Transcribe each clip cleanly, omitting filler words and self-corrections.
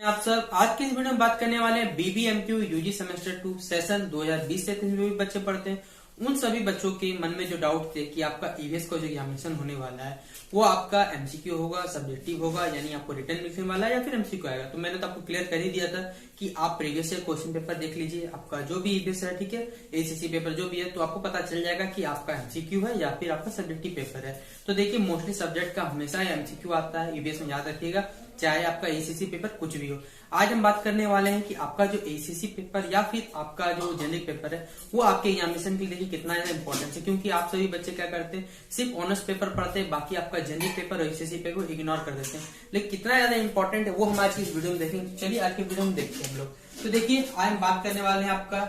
आप सब आज की इस वीडियो में बात करने वाले हैं बीबीएमक्यू यूजी सेमेस्टर 2 सेशन 2020 से जो भी बच्चे पढ़ते हैं उन सभी बच्चों के मन में जो डाउट थे कि आपका ईवीएस का जो एग्जामिनेशन होने वाला है वो आपका एमसीक्यू होगा, सब्जेक्टिव होगा, यानी आपको रिटर्न लिखने वाला है या फिर एमसीक्यू आएगा। तो मैंने तो आपको क्लियर कर ही दिया था कि आप प्रीवियस ईयर क्वेश्चन पेपर देख लीजिए, आपका जो भी ईवीएस है, ठीक है, एसीसी पेपर जो भी है, तो आपको पता चल जाएगा कि आपका एमसीक्यू है या फिर आपका सब्जेक्टिव पेपर है। तो देखिए मोस्टली सब्जेक्ट का हमेशा एमसीक्यू आता है, ईवीएस में याद रखिएगा, चाहे आपका एसीसी पेपर कुछ भी हो। आज हम बात करने वाले हैं कि आपका जो एसीसी पेपर या फिर आपका जो जेनरिक पेपर है वो आपके एग्जामिनेशन के लिए कितना ज्यादा इंपॉर्टेंट है, क्योंकि आप सभी बच्चे क्या करते हैं, सिर्फ ऑनर्स पेपर पढ़ते हैं, बाकी आपका जेनरिक पेपर और एसीसी पेपर इग्नोर कर देते हैं। लेकिन कितना ज्यादा इंपॉर्टेंट है वो हम आज की इस वीडियो में देखेंगे। चलिए आज के वीडियो में देखते हैं हम लोग। तो देखिए आज हम बात करने वाले हैं आपका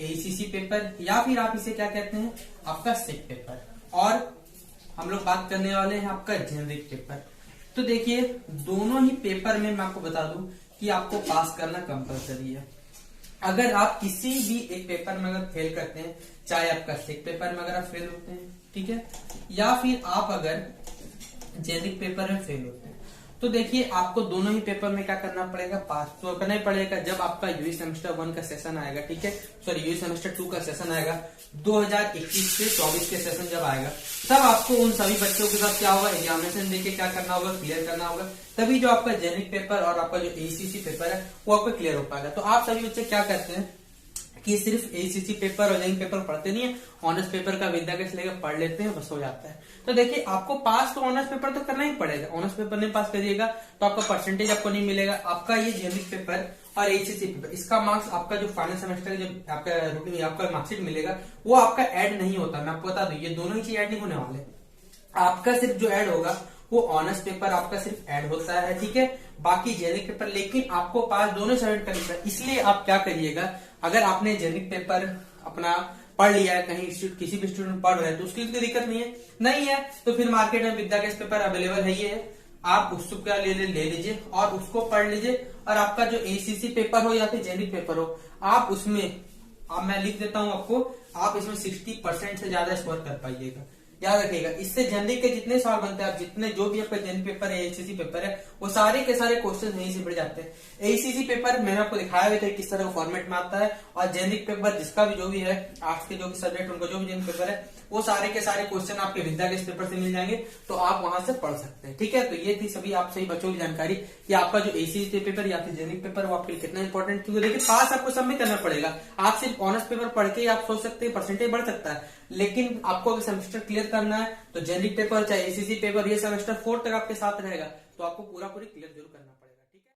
एसीसी पेपर या फिर आप इसे क्या कहते हैं, आपका सेक पेपर, और हम लोग बात करने वाले हैं आपका जेनरिक पेपर। तो देखिए दोनों ही पेपर में मैं आपको बता दूं कि आपको पास करना कंपलसरी है। अगर आप किसी भी एक पेपर में अगर फेल करते हैं, चाहे आपका सेक पेपर में अगर आप फेल होते हैं, ठीक है, या फिर आप अगर जेनरिक पेपर में फेल होते हैं, तो देखिए आपको दोनों ही पेपर में क्या करना पड़ेगा, पास तो करना ही पड़ेगा। जब आपका यूजी सेमेस्टर 1 का सेशन आएगा, ठीक है, सॉरी यूजी सेमेस्टर 2 का सेशन आएगा, 2021 से 24 के सेशन जब आएगा, तब आपको उन सभी बच्चों के साथ क्या होगा, एग्जामिनेशन देके क्या करना होगा, क्लियर करना होगा। तभी जो आपका जेनरिक पेपर और आपका जो एसीसी पेपर है वो आपका क्लियर हो पाएगा। तो आप सभी बच्चे क्या करते हैं कि सिर्फ एसीसी पेपर और जेनरिक पेपर पढ़ते नहीं है, ऑनर्स पेपर का विद्याकेश लेकर पढ़ लेते हैं, बस हो जाता है। तो देखिए आपको पास तो ऑनर्स पेपर तो करना ही पड़ेगा। ऑनर्स पेपर नहीं पास करिएगा तो आपका परसेंटेज आपको नहीं मिलेगा। आपका ये जेनरिक पेपर और एसीसी पेपर, इसका मार्क्स आपका जो फाइनल सेमेस्टर जब आपका रूटीन आपका मार्कशीट मिलेगा वो आपका ऐड नहीं होता। मैं आपको बता दूं ये दोनों ही चीज ऐड नहीं होने वाले। आपका सिर्फ जो ऐड होगा वो ऑनर्स पेपर आपका सिर्फ ऐड होता है, ठीक है, बाकी जेनरिक पेपर, लेकिन आपको पास दोनों सबमिट करना है। इसलिए आप क्या करिएगा, अगर आपने जेनरिक पेपर अपना पढ़ लिया है, कहीं किसी भी स्टूडेंट पढ़ रहे हैं तो उसके लिए कोई दिक्कत नहीं है तो फिर मार्केट में विद्याकेश पेपर अवेलेबल है, ये है, आप उसको ले लीजिए और उसको पढ़ लीजिए। और आपका जो एसीसी पेपर हो या फिर जेनरिक पेपर हो, आप उसमें अब मैं लिख देता हूं आपको, आप इसमें 60% से ज्यादा स्कोर कर पाइएगा। याद रखिएगा, इससे जेनरिक के जितने सवाल बनते हैं, आप जितने जो भी आपका जेनरिक पेपर है, एसीसी पेपर है, वो सारे के सारे क्वेश्चन यहीं से बढ़ जाते हैं। एसीसी पेपर मैंने आपको दिखाया हुआ था किस तरह का फॉर्मेट में आता है, और जेनरिक पेपर जिसका भी जो भी है, आर्ट्स के जो भी सब्जेक्ट उनका जो भी जेनरिक पेपर है, वो सारे के सारे क्वेश्चन आपके विद्याकेश पेपर से मिल जाएंगे, तो आप वहां से पढ़ सकते हैं, ठीक है। तो ये थी सभी आप सही बच्चों की जानकारी कि आपका जो एसीसी पेपर या फिर जेनरिक पेपर वो आपके लिए कितना इंपॉर्टेंट, क्योंकि देखिए पास आपको सब में करना पड़ेगा। आप सिर्फ ऑनर्स पेपर पढ़ के आप सोच सकते हैं परसेंटेज बढ़ सकता है, लेकिन आपको अगर सेमेस्टर क्लियर करना है तो जेनरिक पेपर चाहे एसीसी पेपर ये सेमेस्टर 4 तक आपके साथ रहेगा, तो आपको पूरा क्लियर जरूर करना है।